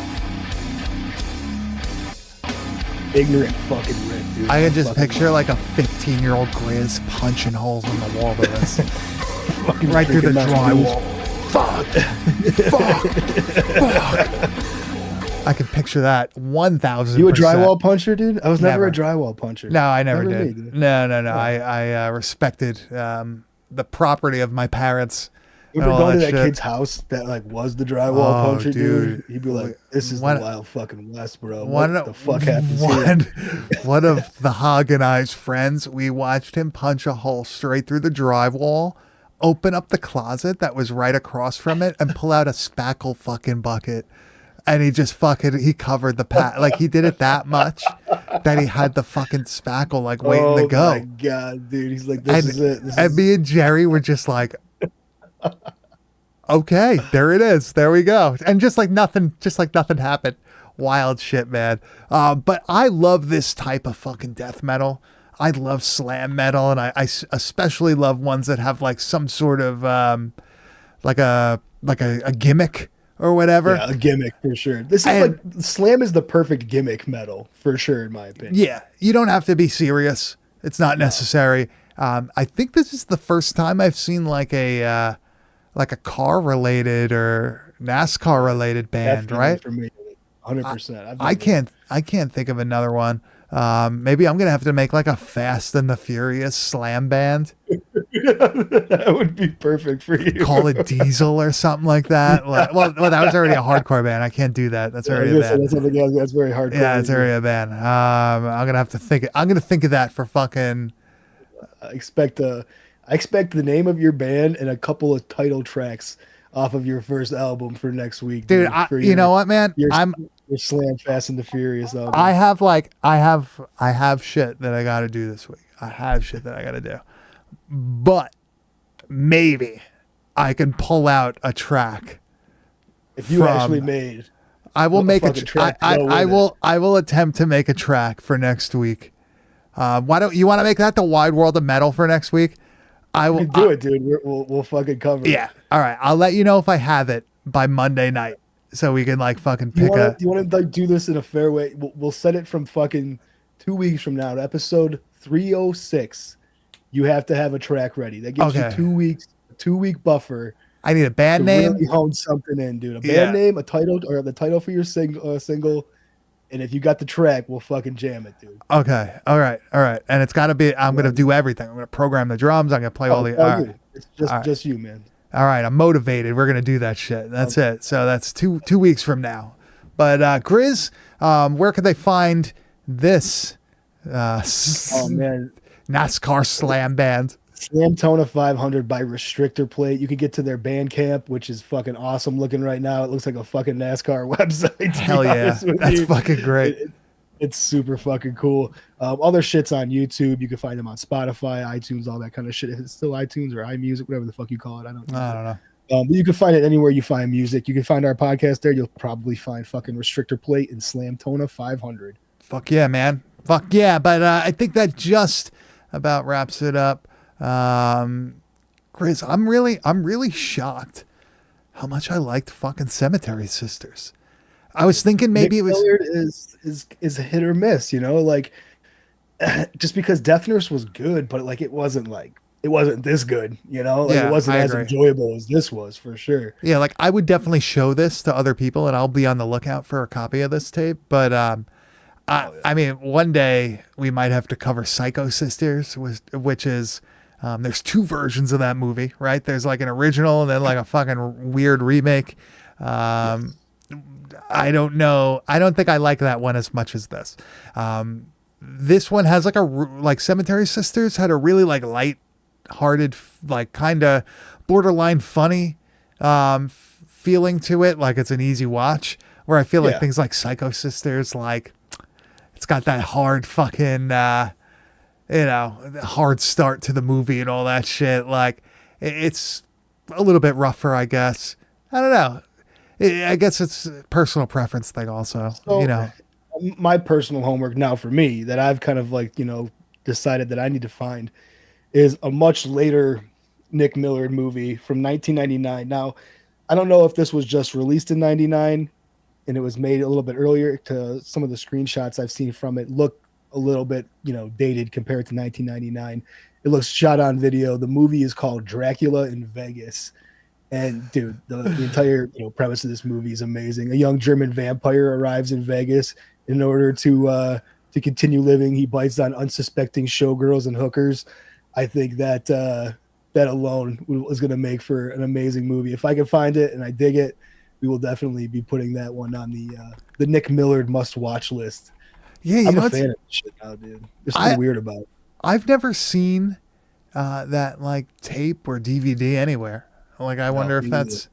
Ignorant fucking riff, dude. I can just Fucking picture like a 15-year-old Grizz punching holes in the wall with this. fucking Right through the freaking Mountain Dew. drywall. Fuck. I can picture that 1,000%. You a drywall puncher, dude? I was never a Never. drywall puncher. No, I never Never did. me, dude. No. I respected the property of my parents. You and ever all go to that that shit. kid's house that like was the drywall Oh, puncher, dude. dude? He'd be like, "This is One- the wild fucking west, bro. One, What the fuck happens here?" one of the Hog and I's friends, we watched him punch a hole straight through the drywall, open up the closet that was right across from it, and pull out a spackle fucking bucket. And he just he covered the like he did it that much that he had the fucking spackle like waiting to go. Oh my god, dude! He's like, "This is it." This And is me and Jerry were just like, Okay, there it is. There we go. And just like nothing happened. Wild shit, man. But I love this type of fucking death metal. I love slam metal, and I especially love ones that have like some sort of like a gimmick or whatever. Yeah, a gimmick for sure. This is like slam is the perfect gimmick metal for sure, in my opinion. Yeah, you don't have to be serious. It's not necessary. I think this is the first time I've seen like a car related or NASCAR related band, Definitely right? For me, 100%. I can't think of another one. Maybe I'm gonna have to make like a Fast and the Furious slam band. That would be perfect for you. Call it Diesel or something like that. Well, that was already a hardcore band. I can't do that. That's already a band. That's very hardcore. Yeah, it's already a band. I'm gonna have to think. I'm gonna think of that for fucking. I expect the name of your band and a couple of title tracks off of your first album for next week, Dude. You know what, man? Your Slam Fast and the Furious album. I have shit that I got to do this week. I have shit that I got to do, but maybe I can pull out a track. If you actually made, I will make a track. I will attempt to make a track for next week. Why don't you want to make that the Wide World of Metal for next week? I will do it, dude. We'll fucking cover it. Yeah. All right. I'll let you know if I have it by Monday night, so we can like fucking pick do you want to like do this in a fair way? We'll set it from fucking 2 weeks from now to episode 306. You have to have a track ready. That gives you 2 weeks, a 2-week buffer. I need a band name. Really hone something in, dude. A band name, a title, or the title for your single. And if you got the track, we'll fucking jam it, dude. Okay. All right. And it's got to be, I'm going to do everything. I'm going to program the drums. I'm going to play all the, all right. It's just you, man. All right. I'm motivated. We're going to do that shit. That's it. So that's two weeks from now. But Grizz, where can they find this man, NASCAR slam band? Slamtona 500 by Restrictor Plate. You can get to their Bandcamp, which is fucking awesome looking right now. It looks like a fucking NASCAR website. Hell yeah. That's fucking great. It's super fucking cool. All their shit's on YouTube. You can find them on Spotify, iTunes, all that kind of shit. If it's still iTunes or iMusic, whatever the fuck you call it. I don't know. But you can find it anywhere you find music. You can find our podcast there. You'll probably find fucking Restrictor Plate and Slamtona 500. Fuck yeah, man. Fuck yeah. But I think that just about wraps it up. Chris, I'm really shocked how much I liked fucking Cemetery Sisters. I was thinking maybe Nick Millard is a hit or miss, you know, like just because Death Nurse was good, but like it wasn't this good, you know, like it wasn't as enjoyable as this was for sure. Yeah, like I would definitely show this to other people, and I'll be on the lookout for a copy of this tape. But I mean, one day we might have to cover Psycho Sisters, which is there's 2 versions of that movie, right? There's like an original and then like a fucking weird remake. I don't know. I don't think I like that one as much as this. This one has like Cemetery Sisters had a really like light-hearted, like kind of borderline funny feeling to it. Like it's an easy watch. Where I feel like things like Psycho Sisters, like it's got that hard fucking, hard start to the movie and all that shit. Like it's a little bit rougher, I guess. I don't know. I guess it's a personal preference thing also, so, my personal homework now for me that I've kind of like, decided that I need to find is a much later Nick Millard movie from 1999. Now, I don't know if this was just released in 99 and it was made a little bit earlier. To some of the screenshots I've seen from it look a little bit, dated compared to 1999. It looks shot on video. The movie is called Dracula in Vegas. And dude, the entire premise of this movie is amazing. A young German vampire arrives in Vegas in order to continue living. He bites on unsuspecting showgirls and hookers. I think that that alone is going to make for an amazing movie. If I can find it and I dig it, we will definitely be putting that one on the Nick Millard must-watch list. Yeah, I'm a fan of this shit now, dude. There's something weird about it. I've never seen that like tape or DVD anywhere. Like I wonder if that's.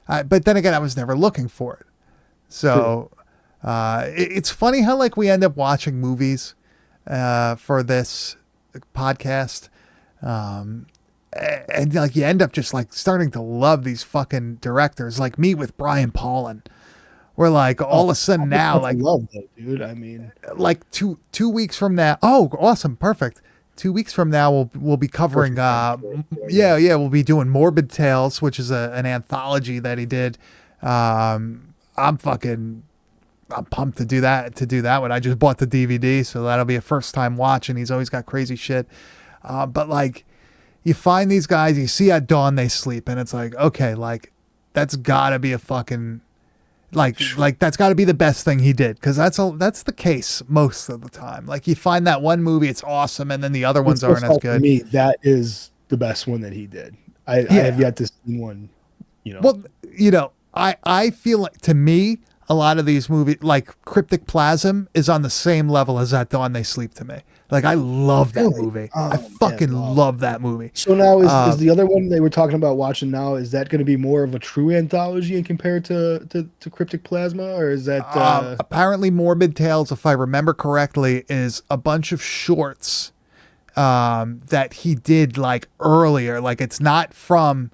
But then again, I was never looking for it. So it's funny how like we end up watching movies for this podcast. and like you end up just like starting to love these fucking directors, like me with Brian Paulin. We're like all of a sudden now, like love that dude. I mean, like two weeks from now. Oh, awesome, perfect. 2 weeks from now, we'll be covering. We'll be doing Morbid Tales, which is an anthology that he did. I'm pumped to do that one. I just bought the DVD, so that'll be a first time watch, and he's always got crazy shit. But like, you find these guys, you see At Dawn They Sleep, and it's like, okay, like that's gotta be a fucking like that's got to be the best thing he did, because that's the case most of the time. Like you find that one movie, it's awesome, and then the other ones aren't as good. For me, that is the best one that he did. I have yet to see one. Well, I feel like, to me, a lot of these movies, like Cryptic Plasm, is on the same level as At Dawn They Sleep to me. Like, I love that movie. I fucking love that movie. So now is the other one they were talking about watching now, is that going to be more of a true anthology and compared to Cryptic Plasma, or is that apparently Morbid Tales, if I remember correctly, is a bunch of shorts that he did like earlier. Like, it's not from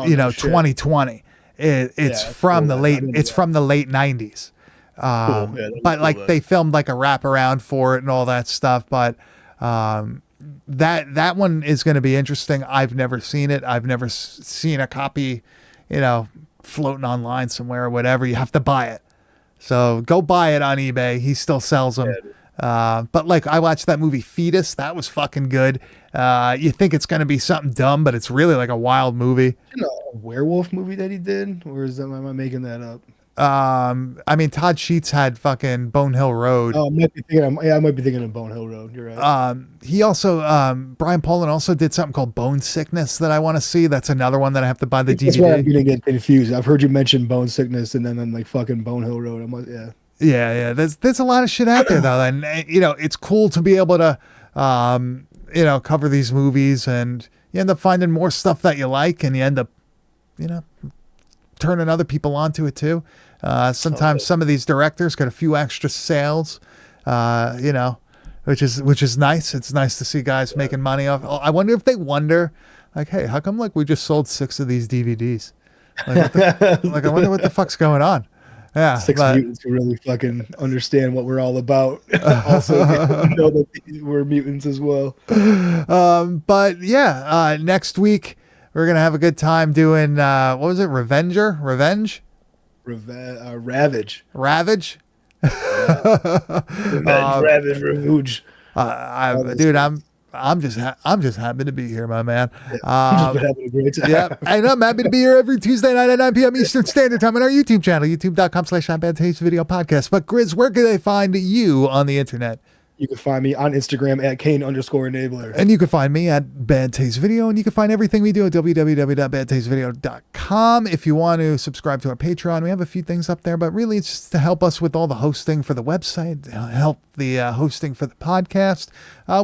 2020. It's from the late 90s. But like they filmed like a wraparound for it and all that stuff. But that one is going to be interesting. I've never seen it. I've never seen a copy, floating online somewhere or whatever. You have to buy it. So go buy it on eBay. He still sells them. But like, I watched that movie Fetus. That was fucking good. You think it's going to be something dumb, but it's really like a wild movie. A werewolf movie that he did, or am I making that up? I mean, Todd Sheets had fucking Bone Hill Road. Oh, I might be thinking of Bone Hill Road. You're right. He also, Brian Paulin also did something called Bone Sickness that I want to see. That's another one that I have to buy the DVD. That's why I'm gonna get confused. I've heard you mention Bone Sickness, and then I'm like fucking Bone Hill Road. I'm like, yeah. Yeah. There's a lot of shit out there though, and it's cool to be able to, cover these movies, and you end up finding more stuff that you like, and you end up, turning other people onto it too. Sometimes some of these directors got a few extra sales, which is nice. It's nice to see guys making money off. I wonder if they wonder, like, hey, how come like we just sold 6 of these DVDs? Like, I wonder what the fuck's going on. Yeah, 6 mutants who really fucking understand what we're all about. Also know that we're mutants as well. But yeah, next week we're gonna have a good time doing what was it? Revenge. Ravage. Ravage. Ravage, Ravage. Dude, I'm just happy to be here, my man. Just been having a great time. Yeah, and I'm happy to be here every Tuesday night at 9 p.m. Eastern Standard Time on our YouTube channel, youtube.com/BadTasteVideoPodcast. But Grizz, where can they find you on the internet? You can find me on Instagram at Kane_enabler. And you can find me at Bad Taste Video, and you can find everything we do at www.badtastevideo.com. If you want to subscribe to our Patreon, we have a few things up there, but really it's just to help us with all the hosting for the website, help the hosting for the podcast,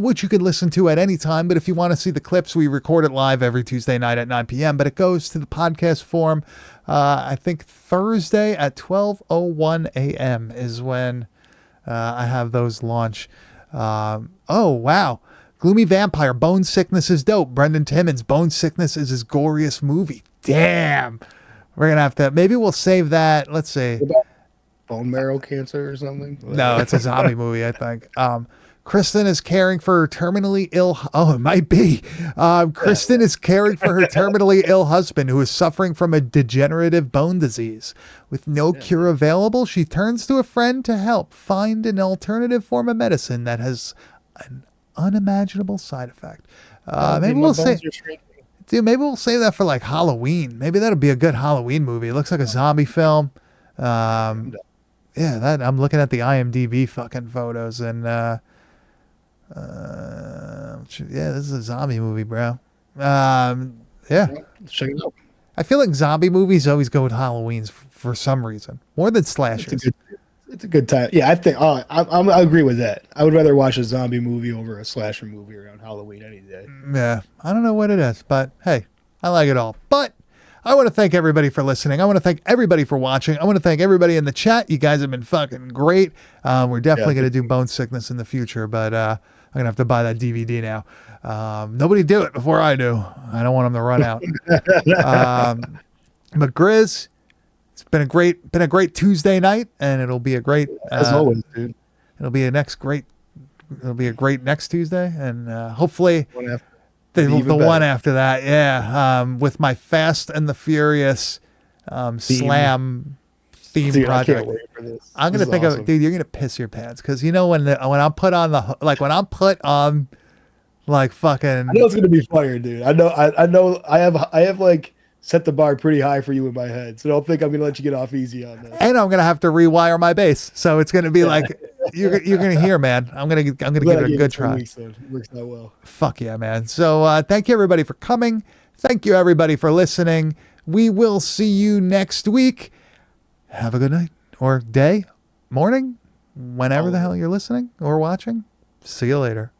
which you can listen to at any time. But if you want to see the clips, we record it live every Tuesday night at 9 p.m., but it goes to the podcast form, I think Thursday at 12:01 a.m. is when I have those launch. Oh, wow. Gloomy Vampire, Bone Sickness is dope. Brendan Timmons, Bone Sickness is his goriest movie. Damn. We're going to have to, maybe we'll save that. Let's see. Bone marrow cancer or something? No, it's a zombie movie, I think. Kristen is caring for her terminally ill. Oh, it might be. Kristen is caring for her terminally ill husband who is suffering from a degenerative bone disease. With no cure available, she turns to a friend to help find an alternative form of medicine that has an unimaginable side effect. Maybe we'll say, dude, maybe we'll save that for like Halloween. Maybe that'll be a good Halloween movie. It looks like a zombie film. Yeah, that I'm looking at the IMDb fucking photos, and yeah, this is a zombie movie, bro. Yeah, check it out. I feel like zombie movies always go with Halloweens for some reason, more than slashers. It's a good time. Yeah, I think I agree with that. I would rather watch a zombie movie over a slasher movie around Halloween any day. Yeah, I don't know what it is, but hey, I like it all. But I want to thank everybody for listening. I want to thank everybody for watching. I want to thank everybody in the chat. You guys have been fucking great. We're definitely going to do Bone Sickness in the future, but I'm gonna have to buy that DVD now. Nobody do it before I do. I don't want them to run out. But Grizz, it's been a great Tuesday night, and it'll be a great As always, dude. It'll be a great next Tuesday, and hopefully the one after that, yeah. With my Fast and the Furious slam theme Dude, project. I can't wait for this. I'm gonna This is think awesome. of, dude. You're gonna piss your pants because you know when I'm put on like fucking. I know it's gonna be fire, dude. I know. I have like set the bar pretty high for you in my head, so don't think I'm gonna let you get off easy on that. And I'm gonna have to rewire my bass, so it's gonna be like you're gonna hear, man. I'm gonna give it a good try. It works out well. Fuck yeah, man. So thank you everybody for coming. Thank you everybody for listening. We will see you next week. Have a good night or day, morning, whenever the hell you're listening or watching. See you later.